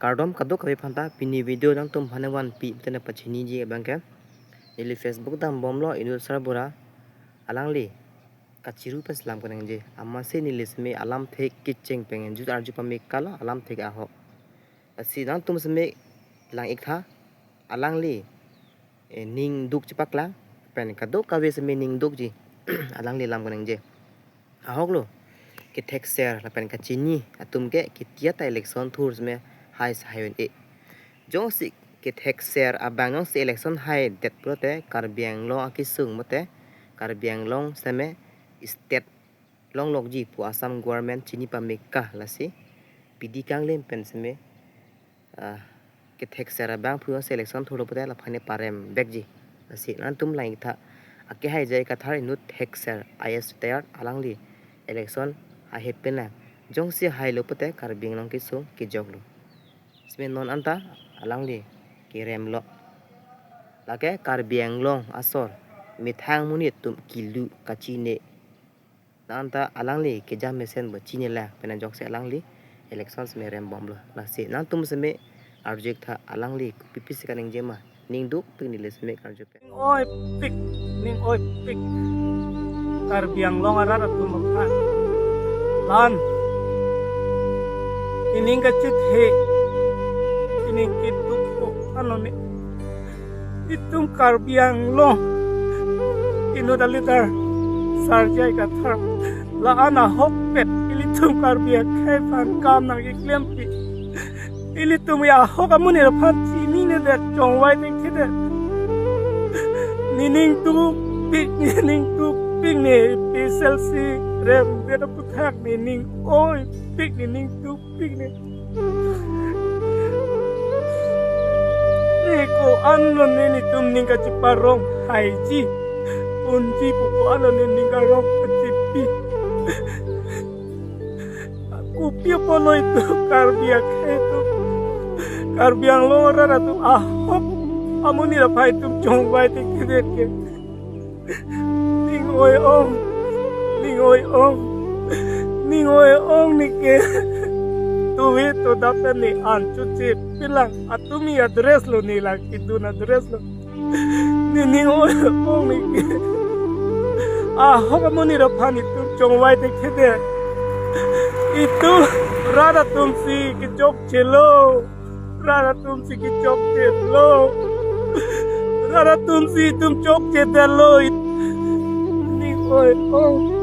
Kardom kadok kami phanta pini video dang tum hanewan pi tena pachini ji bangke ili Facebook dang bomlo inu sarbura alangli kachiru pas lam kanang je amma se nilis me alam thek kitcheng pengen ju arju pami kala alam thek aho asi dang tum sme lang ikha alangli ning duk chipak lang pen kadok kawe sme ning duk ji alangli lam kanang je ahok lo ke thek share la pen kachini atum ke kitia ta election tours me hai sayon e jong si ke thek share abang nong si election hai det prote karbiang lo akisung mate karbiang long same state long lok ji pu asam government chini pamika lasi pidi kang lem pen seme ke thek share abang pu selection thoro prote la phane parem bekji lasi nan tum lai tha ake hai jai ka thar inu thek share is tayar alangli election a hepena jong si hai lo prote karbiang long kisung ki joglo sme non anta alangli kirem lo lake karbiang long asor mithang munit tum kilu kachine anta alangli ke jam mesen bo chine la pena jok se alangli elections me rem bom lo la se nan tum sme arjek tha alangli pipis kaning jema ning duk ping ni lesme karjo pe oi pik ning oi pik karbiang long arar tum kan lan ining ka chit he ining kituk ko ano ni itum karbiang long inu dalitar sarjai ka thar la ana hok pet ilitum karbiang khai fan kam nang iklem pi ilitum ya hok amuni ra phan chi ni ne de chong wai ni khide nining tu pik ne PSLC rem de da puthak nining oi pik nining tu pik ne ko anlo ni tum ninga ciparong haiji unji puko anlo ni ninga rong cipi aku pio polo itu karbiak itu karbiang lora ratu ahop amuni ra pai tum chong bai te kidet ke ning oi ong ni ke tuwi to dapat ni ancu chip bilang atumi address lo ni lang itu address lo ni ong ni ho kamu ni rapan itu chongwai te khede itu rada tumsi ki chok chelo rada tumsi ki chok chelo rada tumsi tum chok chelo ni oi ong